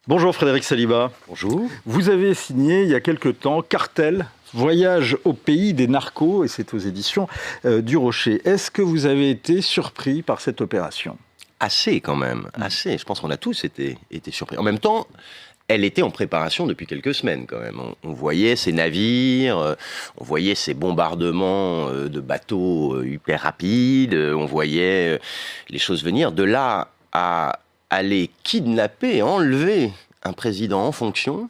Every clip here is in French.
Bonjour Frédéric Saliba. Bonjour. Vous avez signé il y a quelque temps Cartel, voyage au pays des narcos, et c'est aux éditions du Rocher. Est-ce que vous avez été surpris par cette opération ? Assez quand même, assez. Je pense qu'on a tous été surpris. En même temps, elle était en préparation depuis quelques semaines quand même. On voyait ces navires, on voyait ces bombardements de bateaux hyper rapides, on voyait les choses venir. De là à aller kidnapper, enlever un président en fonction,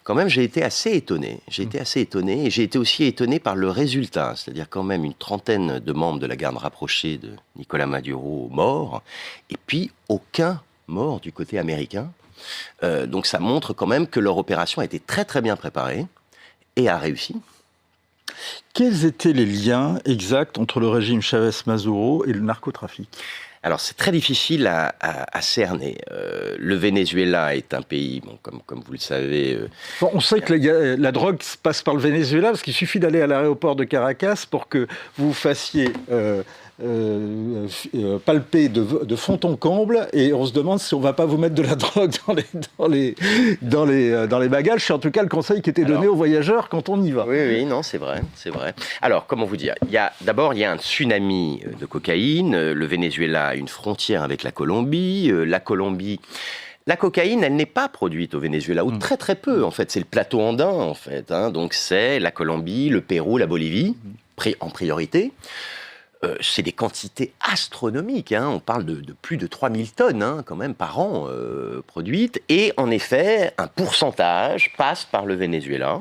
quand même, j'ai été assez étonné. Et j'ai été aussi étonné par le résultat. C'est-à-dire quand même une trentaine de membres de la garde rapprochée de Nicolás Maduro morts, et puis aucun mort du côté américain. Donc ça montre quand même que leur opération a été très très bien préparée et a réussi. Quels étaient les liens exacts entre le régime Chavez-Maduro et le narcotrafic ? Alors c'est très difficile à cerner. Le Venezuela est un pays, bon, comme vous le savez... Bon, on sait que la drogue passe par le Venezuela, parce qu'il suffit d'aller à l'aéroport de Caracas pour que vous fassiez palper de fond en comble, et on se demande si on ne va pas vous mettre de la drogue dans les bagages. C'est en tout cas le conseil qui était donné aux voyageurs quand on y va. Oui, non, c'est vrai. Alors, comment vous dire ? D'abord, il y a un tsunami de cocaïne. Le Venezuela a une frontière avec la Colombie. La cocaïne, elle n'est pas produite au Venezuela, ou très très peu, en fait. C'est le plateau andin, en fait. Donc c'est la Colombie, le Pérou, la Bolivie, en priorité. C'est des quantités astronomiques, on parle de plus de 3000 tonnes quand même par an produites, et en effet, un pourcentage passe par le Venezuela.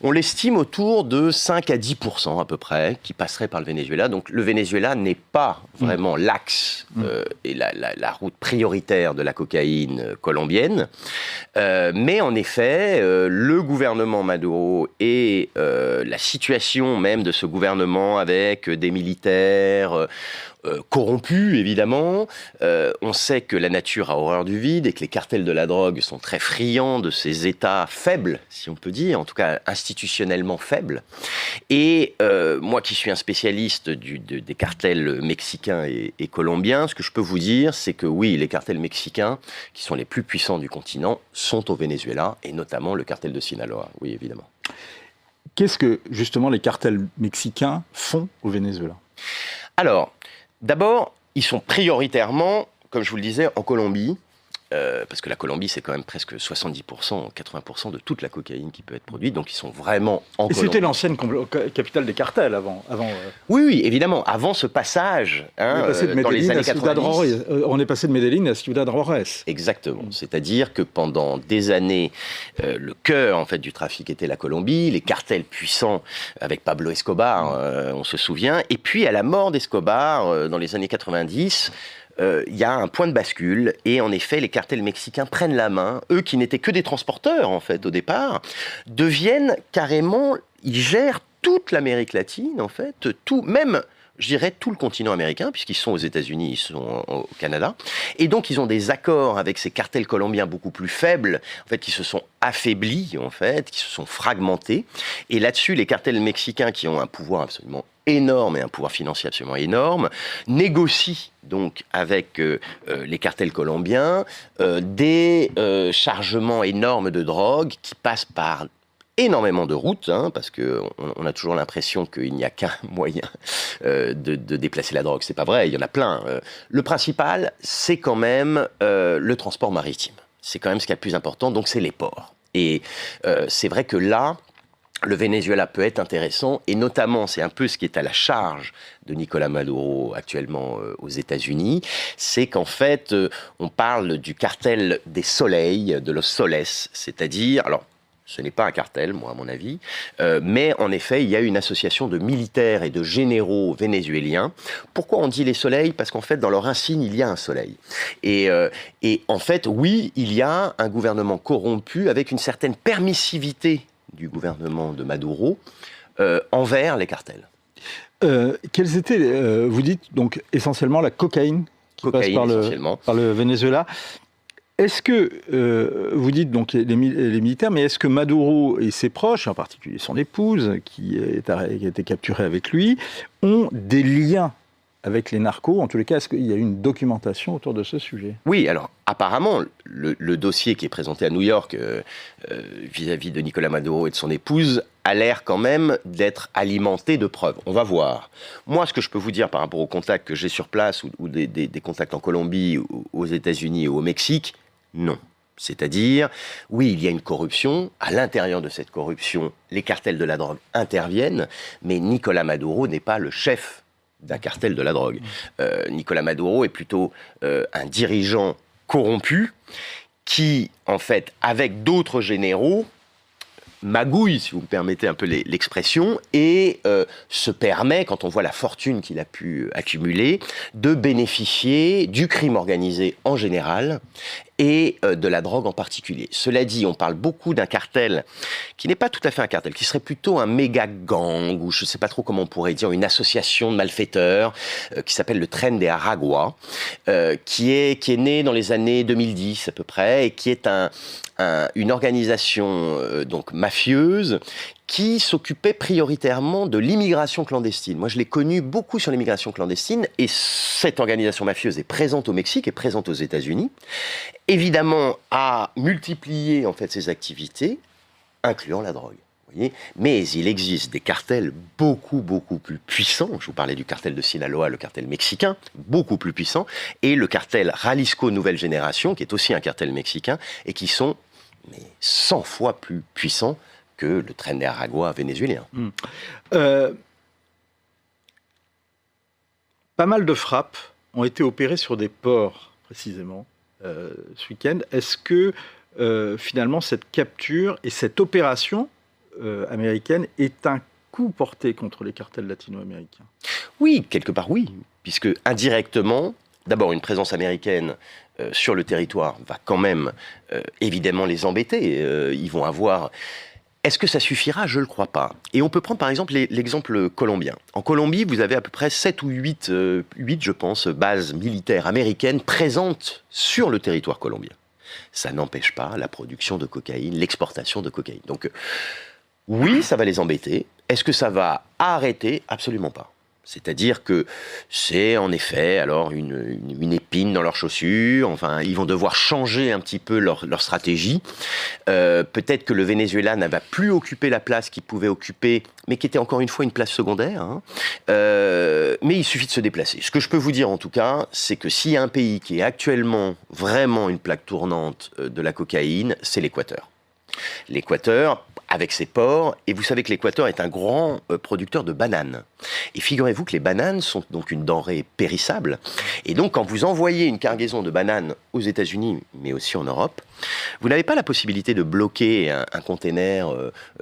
On l'estime autour de 5 à 10% à peu près, qui passerait par le Venezuela. Donc le Venezuela n'est pas vraiment l'axe et la route prioritaire de la cocaïne colombienne, mais en effet, le gouvernement Maduro et la situation même de ce gouvernement avec des militaires corrompus, évidemment. On sait que la nature a horreur du vide et que les cartels de la drogue sont très friands de ces États faibles, si on peut dire, en tout cas institutionnellement faibles. Et moi qui suis un spécialiste des cartels mexicains et colombiens, ce que je peux vous dire, c'est que oui, les cartels mexicains, qui sont les plus puissants du continent, sont au Venezuela, et notamment le cartel de Sinaloa, oui, évidemment. Qu'est-ce que, justement, les cartels mexicains font au Venezuela ? Alors, d'abord, ils sont prioritairement, comme je vous le disais, en Colombie, parce que la Colombie, c'est quand même presque 70%, 80% de toute la cocaïne qui peut être produite, donc ils sont vraiment en Colombie. Et c'était l'ancienne capitale des cartels avant. Oui, évidemment, avant ce passage, dans les années 90. On est passé de Medellín à Ciudad Juárez. Exactement, c'est-à-dire que pendant des années, le cœur en fait du trafic était la Colombie, les cartels puissants avec Pablo Escobar, on se souvient, et puis à la mort d'Escobar, dans les années 90, il y a un point de bascule, et en effet les cartels mexicains prennent la main. Eux qui n'étaient que des transporteurs en fait au départ, deviennent carrément, ils gèrent toute l'Amérique latine en fait, même je dirais tout le continent américain, puisqu'ils sont aux États-Unis, ils sont au Canada, et donc ils ont des accords avec ces cartels colombiens beaucoup plus faibles, en fait, qui se sont affaiblis en fait, qui se sont fragmentés, et là-dessus les cartels mexicains qui ont un pouvoir absolument énorme et un pouvoir financier absolument énorme, négocient donc avec les cartels colombiens des chargements énormes de drogue qui passent par énormément de routes, parce qu'on a toujours l'impression qu'il n'y a qu'un moyen de déplacer la drogue. C'est pas vrai, il y en a plein. Le principal, c'est quand même le transport maritime. C'est quand même ce qui est le plus important, donc c'est les ports. Et c'est vrai que là, le Venezuela peut être intéressant, et notamment, c'est un peu ce qui est à la charge de Nicolás Maduro actuellement aux États-Unis, c'est qu'en fait, on parle du cartel des soleils, de los soles, c'est-à-dire, alors, ce n'est pas un cartel, moi, à mon avis, mais en effet, il y a une association de militaires et de généraux vénézuéliens. Pourquoi on dit les soleils ? Parce qu'en fait, dans leur insigne, il y a un soleil. Et en fait, oui, il y a un gouvernement corrompu avec une certaine permissivité du gouvernement de Maduro envers les cartels. Quels étaient, vous dites, donc essentiellement la cocaïne qui passe par le Venezuela. Est-ce que, vous dites donc les militaires, mais est-ce que Maduro et ses proches, en particulier son épouse, qui a été capturée avec lui, ont des liens avec les narcos? En tous les cas, est-ce qu'il y a une documentation autour de ce sujet? Oui, alors apparemment, le dossier qui est présenté à New York vis-à-vis de Nicolás Maduro et de son épouse a l'air quand même d'être alimenté de preuves. On va voir. Moi, ce que je peux vous dire par rapport aux contacts que j'ai sur place ou des contacts en Colombie, ou aux États-Unis ou au Mexique, non. C'est-à-dire, oui, il y a une corruption. À l'intérieur de cette corruption, les cartels de la drogue interviennent, mais Nicolás Maduro n'est pas le chef d'un cartel de la drogue. Nicolás Maduro est plutôt un dirigeant corrompu qui, en fait, avec d'autres généraux, magouille, si vous me permettez un peu l'expression, et se permet, quand on voit la fortune qu'il a pu accumuler, de bénéficier du crime organisé en général et de la drogue en particulier. Cela dit, on parle beaucoup d'un cartel qui n'est pas tout à fait un cartel, qui serait plutôt un méga gang, ou je ne sais pas trop comment on pourrait dire, une association de malfaiteurs qui s'appelle le Tren de Aragua, qui est né dans les années 2010 à peu près, et qui est une organisation donc mafieuse qui s'occupait prioritairement de l'immigration clandestine. Moi, je l'ai connu beaucoup sur l'immigration clandestine, et cette organisation mafieuse est présente au Mexique, est présente aux États-Unis, évidemment a multiplié en fait ses activités, incluant la drogue. Voyez, mais il existe des cartels beaucoup plus puissants. Je vous parlais du cartel de Sinaloa, le cartel mexicain, beaucoup plus puissant, et le cartel Jalisco Nouvelle Génération, qui est aussi un cartel mexicain, et qui sont 100 fois plus puissants que le Tren de Aragua vénézuélien. Pas mal de frappes ont été opérées sur des ports, précisément, ce week-end. Est-ce que, finalement, cette capture et cette opération américaine est un coup porté contre les cartels latino-américains? Oui, quelque part oui, puisque indirectement, d'abord une présence américaine sur le territoire va quand même évidemment les embêter. Ils vont avoir... Est-ce que ça suffira? Je ne le crois pas. Et on peut prendre par exemple l'exemple colombien. En Colombie, vous avez à peu près 7 ou 8, je pense, bases militaires américaines présentes sur le territoire colombien. Ça n'empêche pas la production de cocaïne, l'exportation de cocaïne. Donc oui, ça va les embêter. Est-ce que ça va arrêter? Absolument pas. C'est-à-dire que c'est en effet alors une épine dans leurs chaussures. Enfin, ils vont devoir changer un petit peu leur stratégie. Peut-être que le Venezuela n'a plus occupé la place qu'il pouvait occuper, mais qui était encore une fois une place secondaire. Mais il suffit de se déplacer. Ce que je peux vous dire en tout cas, c'est que s'il y a un pays qui est actuellement vraiment une plaque tournante de la cocaïne, c'est l'Équateur. L'Équateur, avec ses ports, et vous savez que l'Équateur est un grand producteur de bananes. Et figurez-vous que les bananes sont donc une denrée périssable. Et donc, quand vous envoyez une cargaison de bananes aux États-Unis, mais aussi en Europe, vous n'avez pas la possibilité de bloquer un container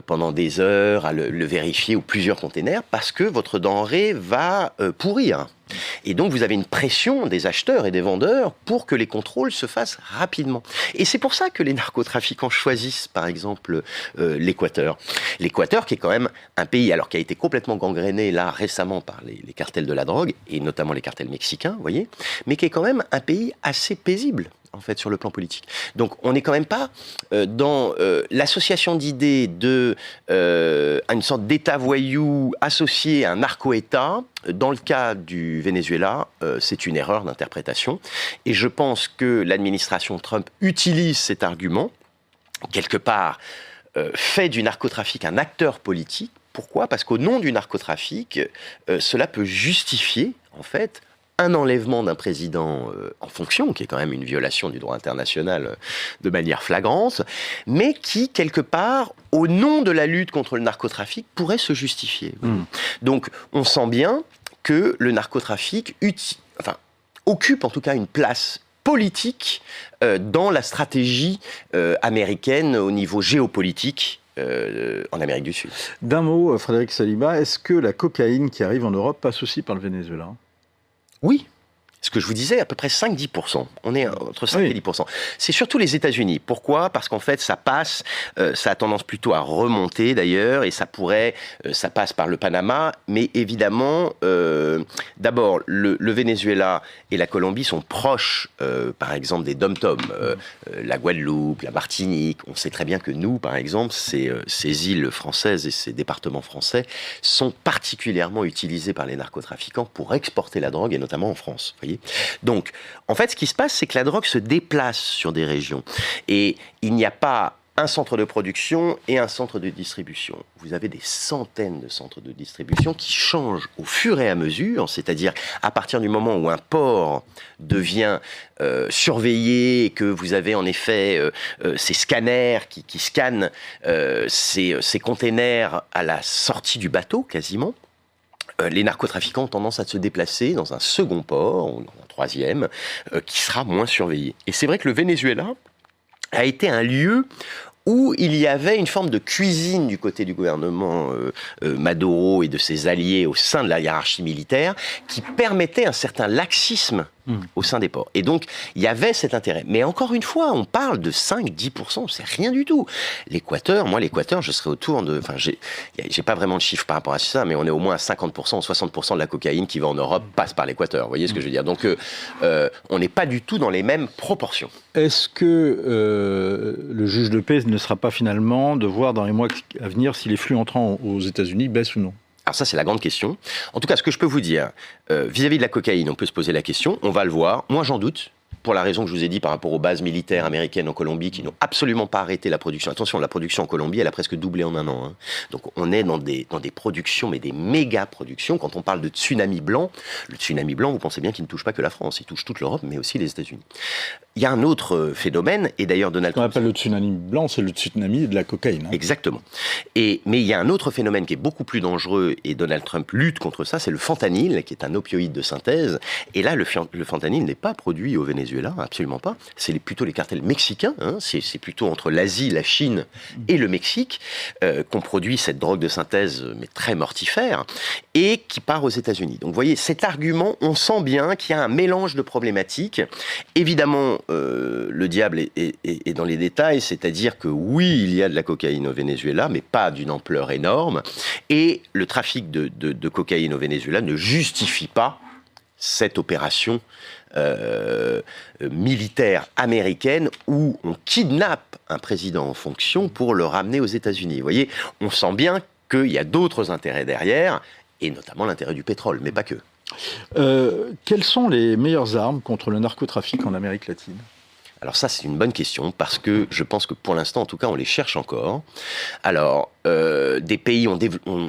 pendant des heures, à le vérifier, ou plusieurs containers, parce que votre denrée va pourrir. Et donc, vous avez une pression des acheteurs et des vendeurs pour que les contrôles se fassent rapidement. Et c'est pour ça que les narcotrafiquants choisissent, par exemple, l'Équateur. L'Équateur, qui est quand même un pays, alors qui a été complètement gangréné, là, récemment, par les cartels de la drogue, et notamment les cartels mexicains, vous voyez, mais qui est quand même un pays assez paisible, en fait, sur le plan politique. Donc, on n'est quand même pas dans l'association d'idées de une sorte d'État voyou associé à un narco-État. Dans le cas du Venezuela, c'est une erreur d'interprétation. Et je pense que l'administration Trump utilise cet argument, quelque part, fait du narcotrafic un acteur politique. Pourquoi? Parce qu'au nom du narcotrafic, cela peut justifier, en fait, un enlèvement d'un président en fonction, qui est quand même une violation du droit international de manière flagrante, mais qui, quelque part, au nom de la lutte contre le narcotrafic, pourrait se justifier. Donc, on sent bien que le narcotrafic occupe en tout cas une place politique dans la stratégie américaine au niveau géopolitique en Amérique du Sud. D'un mot, Frédéric Saliba, est-ce que la cocaïne qui arrive en Europe passe aussi par le Venezuela? Oui. Ce que je vous disais, à peu près 5-10%. On est entre 5 et 10%. C'est surtout les États-Unis. Pourquoi? Parce qu'en fait, ça passe, ça a tendance plutôt à remonter d'ailleurs, et ça passe par le Panama. Mais évidemment, d'abord, le Venezuela et la Colombie sont proches, par exemple, des dom-tom, la Guadeloupe, la Martinique. On sait très bien que nous, par exemple, ces îles françaises et ces départements français sont particulièrement utilisés par les narcotrafiquants pour exporter la drogue, et notamment en France. Vous voyez. surveillé. Donc, en fait, ce qui se passe, c'est que la drogue se déplace sur des régions. Et il n'y a pas un centre de production et un centre de distribution. Vous avez des centaines de centres de distribution qui changent au fur et à mesure, c'est-à-dire à partir du moment où un port devient surveillé, et que vous avez en effet ces scanners qui scannent ces containers à la sortie du bateau, quasiment. Les narcotrafiquants ont tendance à se déplacer dans un second port, ou un troisième, qui sera moins surveillé. Et c'est vrai que le Venezuela a été un lieu où il y avait une forme de cuisine du côté du gouvernement Maduro et de ses alliés au sein de la hiérarchie militaire qui permettait un certain laxisme au sein des ports. Et donc, il y avait cet intérêt. Mais encore une fois, on parle de 5-10%, c'est rien du tout. L'Équateur, je serais autour de... Enfin, j'ai pas vraiment de chiffre par rapport à ça, mais on est au moins à 50% ou 60% de la cocaïne qui va en Europe passe par l'Équateur. Vous voyez ce que je veux dire? Donc, on n'est pas du tout dans les mêmes proportions. Est-ce que le juge de paix ne sera pas finalement de voir dans les mois à venir si les flux entrants aux États-Unis baissent ou non? Alors ça, c'est la grande question. En tout cas, ce que je peux vous dire, vis-à-vis de la cocaïne, on peut se poser la question, on va le voir. Moi, j'en doute, pour la raison que je vous ai dit par rapport aux bases militaires américaines en Colombie qui n'ont absolument pas arrêté la production. Attention, la production en Colombie, elle a presque doublé en un an. Hein. Donc on est dans des productions, mais des méga productions. Quand on parle de tsunami blanc, le tsunami blanc, vous pensez bien qu'il ne touche pas que la France, il touche toute l'Europe, mais aussi les États-Unis. Il y a un autre phénomène, et d'ailleurs Donald Trump... On appelle le tsunami blanc, c'est le tsunami de la cocaïne. Hein. Exactement. Mais il y a un autre phénomène qui est beaucoup plus dangereux, et Donald Trump lutte contre ça, c'est le fentanyl, qui est un opioïde de synthèse. Et là, le fentanyl n'est pas produit au Venezuela, absolument pas. C'est plutôt les cartels mexicains, hein. C'est plutôt entre l'Asie, la Chine et le Mexique qu'on produit cette drogue de synthèse, mais très mortifère, et qui part aux États-Unis. Donc vous voyez, cet argument, on sent bien qu'il y a un mélange de problématiques. Évidemment, le diable est dans les détails, c'est-à-dire que oui, il y a de la cocaïne au Venezuela, mais pas d'une ampleur énorme, et le trafic de cocaïne au Venezuela ne justifie pas cette opération militaire américaine où on kidnappe un président en fonction pour le ramener aux États-Unis. Vous voyez, on sent bien qu'il y a d'autres intérêts derrière, et notamment l'intérêt du pétrole, mais pas que. Quelles sont les meilleures armes contre le narcotrafic en Amérique latine? Alors ça, c'est une bonne question, parce que je pense que pour l'instant, en tout cas, on les cherche encore. Alors, des pays ont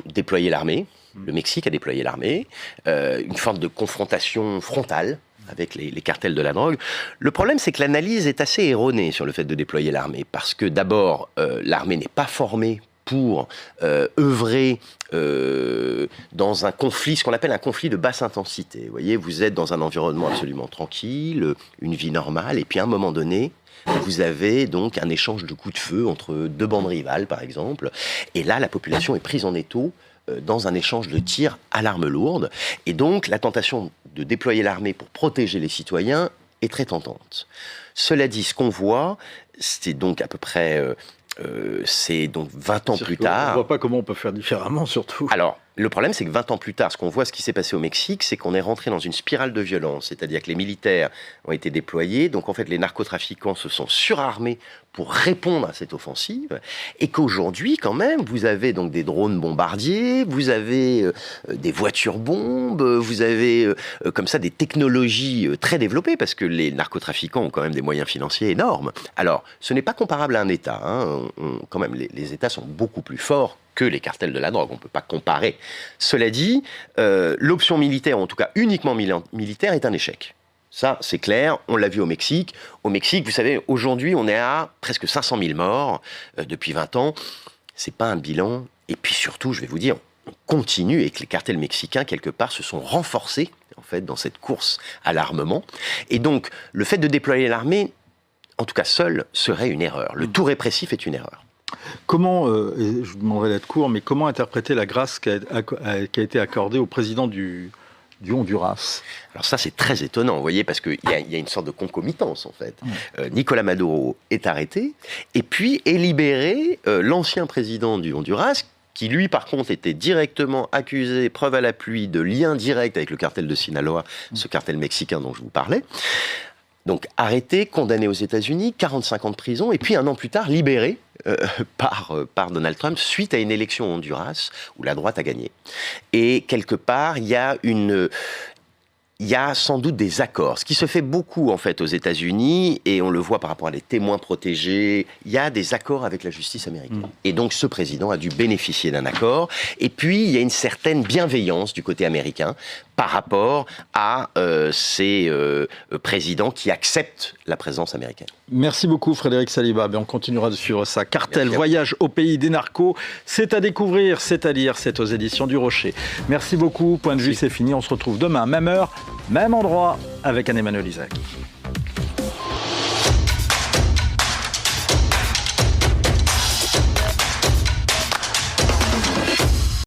déployé l'armée. Le Mexique a déployé l'armée. Une forme de confrontation frontale avec les cartels de la drogue. Le problème, c'est que l'analyse est assez erronée sur le fait de déployer l'armée, parce que d'abord, l'armée n'est pas formée pour œuvrer dans un conflit, ce qu'on appelle un conflit de basse intensité. Vous voyez, vous êtes dans un environnement absolument tranquille, une vie normale, et puis à un moment donné, vous avez donc un échange de coups de feu entre deux bandes rivales, par exemple, et là, la population est prise en étau dans un échange de tirs à l'arme lourde, et donc la tentation de déployer l'armée pour protéger les citoyens est très tentante. Cela dit, ce qu'on voit, c'est donc à peu près... c'est donc 20 ans plus tard. On ne voit pas comment on peut faire différemment, surtout. Alors, le problème, c'est que 20 ans plus tard, ce qu'on voit, ce qui s'est passé au Mexique, c'est qu'on est rentré dans une spirale de violence. C'est-à-dire que les militaires ont été déployés. Donc, en fait, les narcotrafiquants se sont surarmés pour répondre à cette offensive. Et qu'aujourd'hui, quand même, vous avez donc des drones bombardiers, vous avez des voitures bombes, vous avez comme ça des technologies très développées, parce que les narcotrafiquants ont quand même des moyens financiers énormes. Alors, ce n'est pas comparable à un État. Hein. Quand même, les États sont beaucoup plus forts que les cartels de la drogue. On ne peut pas comparer. Cela dit, l'option militaire, en tout cas uniquement militaire, est un échec. Ça, c'est clair. On l'a vu au Mexique. Au Mexique, vous savez, aujourd'hui, on est à presque 500 000 morts depuis 20 ans. C'est pas un bilan. Et puis surtout, je vais vous dire, on continue et que les cartels mexicains, quelque part, se sont renforcés, en fait, dans cette course à l'armement. Et donc, le fait de déployer l'armée, en tout cas seul, serait une erreur. Le tout répressif est une erreur. Comment, je vous demanderai d'être court, mais comment interpréter la grâce qui a été accordée au président du Honduras? Alors ça, c'est très étonnant, vous voyez, parce qu'il y a une sorte de concomitance, en fait. Nicolas Maduro est arrêté, et puis est libéré l'ancien président du Honduras, qui lui, par contre, était directement accusé, preuve à l'appui, de lien direct avec le cartel de Sinaloa, ce cartel mexicain dont je vous parlais. Donc arrêté, condamné aux États-Unis, 45 ans de prison, et puis un an plus tard, libéré par Donald Trump suite à une élection au Honduras où la droite a gagné. Et quelque part, il y a il y a sans doute des accords. Ce qui se fait beaucoup en fait aux États-Unis, et on le voit par rapport à des témoins protégés, il y a des accords avec la justice américaine. Et donc ce président a dû bénéficier d'un accord. Et puis il y a une certaine bienveillance du côté américain par rapport à ces présidents qui acceptent la présence américaine. Merci beaucoup Frédéric Saliba. On continuera de suivre ça. Cartel, voyage au pays des narcos, c'est à découvrir, c'est à lire, c'est aux éditions du Rocher. Merci beaucoup. Point de vue, c'est fini. On se retrouve demain, même heure, même endroit, avec Anne-Emmanuel Isaac.